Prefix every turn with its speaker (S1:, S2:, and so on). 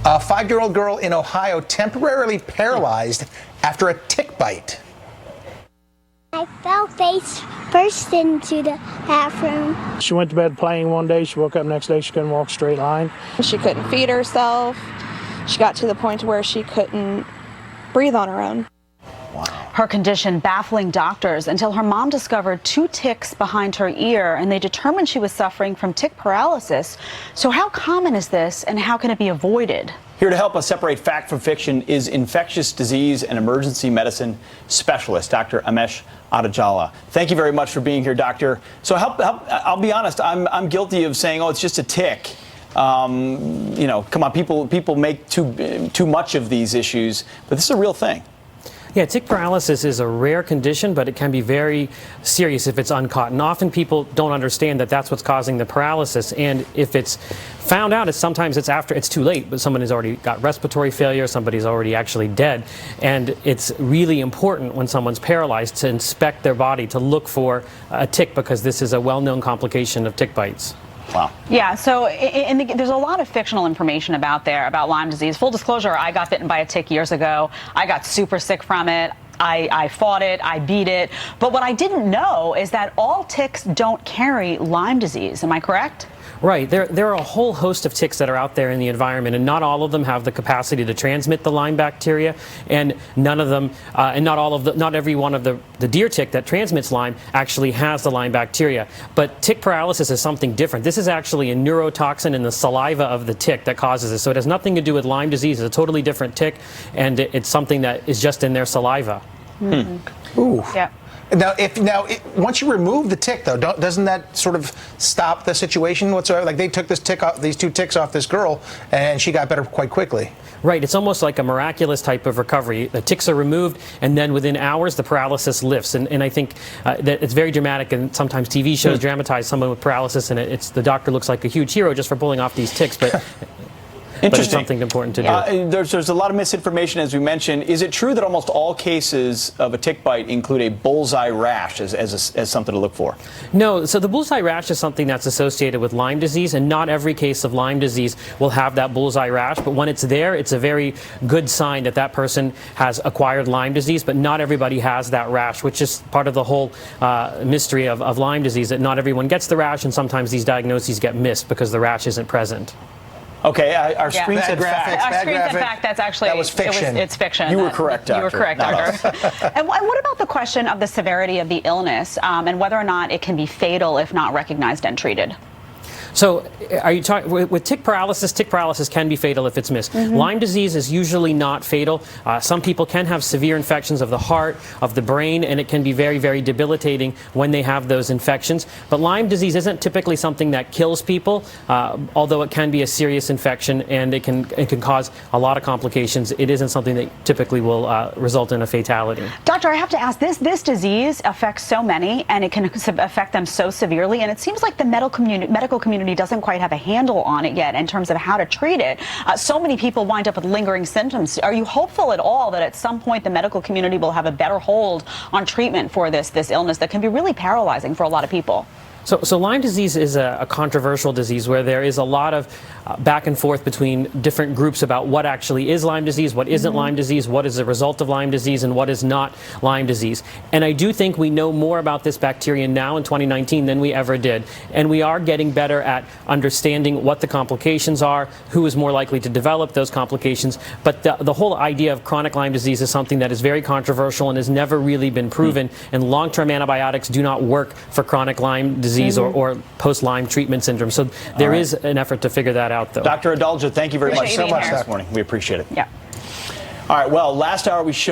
S1: A 5-year-old girl in Ohio temporarily paralyzed after a tick bite.
S2: I fell face first into the bathroom.
S3: She went to bed playing one day. She woke up next day. She couldn't walk a straight line.
S4: She couldn't feed herself. She got to the point where she couldn't breathe on her own.
S1: Wow.
S5: Her condition baffling doctors until her mom discovered 2 ticks behind her ear, and they determined she was suffering from tick paralysis. So how common is this, and how can it be avoided?
S6: Here to help us separate fact from fiction is infectious disease and emergency medicine specialist, Dr. Amesh Adalja. Thank you very much for being here, doctor. So I'll be honest, I'm guilty of saying, oh, it's just a tick. You know, come on, people make too much of these issues, but this is a real thing.
S7: Yeah, tick paralysis is a rare condition, but it can be very serious if it's uncaught. And often people don't understand that that's what's causing the paralysis. And if it's found out, sometimes it's after it's too late, but someone has already got respiratory failure, somebody's already actually dead. And it's really important when someone's paralyzed to inspect their body to look for a tick, because this is a well-known complication of tick bites.
S6: Wow.
S5: Yeah, so there's a lot of fictional information about Lyme disease. Full disclosure, I got bitten by a tick years ago. I got super sick from it. I fought it, I beat it. But what I didn't know is that all ticks don't carry Lyme disease. Am I correct?
S7: Right. There are a whole host of ticks that are out there in the environment, and not all of them have the capacity to transmit the Lyme bacteria, and none of them, and not every one of the deer tick that transmits Lyme actually has the Lyme bacteria. But tick paralysis is something different. This is actually a neurotoxin in the saliva of the tick that causes this. So it has nothing to do with Lyme disease. It's a totally different tick, and it's something that is just in their saliva.
S5: Mm-hmm.
S1: Ooh.
S5: Yeah.
S1: Once you remove the tick, though, doesn't that sort of stop the situation whatsoever? Like, they took these 2 ticks off this girl, and she got better quite quickly.
S7: Right. It's almost like a miraculous type of recovery. The ticks are removed, and then within hours, the paralysis lifts. And I think that it's very dramatic, and sometimes TV shows dramatize someone with paralysis, and the doctor looks like a huge hero just for pulling off these ticks. But But it's something important to do.
S6: There's a lot of misinformation, as we mentioned. Is it true that almost all cases of a tick bite include a bullseye rash as something to look for?
S7: No. So the bullseye rash is something that's associated with Lyme disease, and not every case of Lyme disease will have that bullseye rash. But when it's there, it's a very good sign that that person has acquired Lyme disease. But not everybody has that rash, which is part of the whole mystery of Lyme disease, that not everyone gets the rash, and sometimes these diagnoses get missed because the rash isn't present.
S6: Okay, our screen said fact.
S5: Our screen said fact. That's actually,
S1: that was fiction.
S5: It's fiction.
S6: You were correct, doctor.
S5: You were correct, doctor. And what about the question of the severity of the illness and whether or not it can be fatal if not recognized and treated?
S7: So are you talking with tick paralysis? Tick paralysis can be fatal if it's missed. Mm-hmm. Lyme disease is usually not fatal. Some people can have severe infections of the heart, of the brain, and it can be very, very debilitating when they have those infections. But Lyme disease isn't typically something that kills people, although it can be a serious infection and it can cause a lot of complications. It isn't something that typically will result in a fatality.
S5: Doctor, I have to ask, this disease affects so many, and it can affect them so severely, and it seems like the medical community doesn't quite have a handle on it yet in terms of how to treat it. So many people wind up with lingering symptoms. Are you hopeful at all that at some point the medical community will have a better hold on treatment for this illness that can be really paralyzing for a lot of people?
S7: So Lyme disease is a controversial disease where there is a lot of back and forth between different groups about what actually is Lyme disease, what isn't Lyme disease, what is a result of Lyme disease, and what is not Lyme disease. And I do think we know more about this bacteria now in 2019 than we ever did. And we are getting better at understanding what the complications are, who is more likely to develop those complications. But the whole idea of chronic Lyme disease is something that is very controversial and has never really been proven. And long-term antibiotics do not work for chronic Lyme disease or post-Lyme treatment syndrome. So there is an effort to figure that out, though.
S6: Dr. Adalja, thank you very much
S5: so much
S6: this morning. We appreciate it.
S5: Yeah.
S6: All right, well, last hour we showed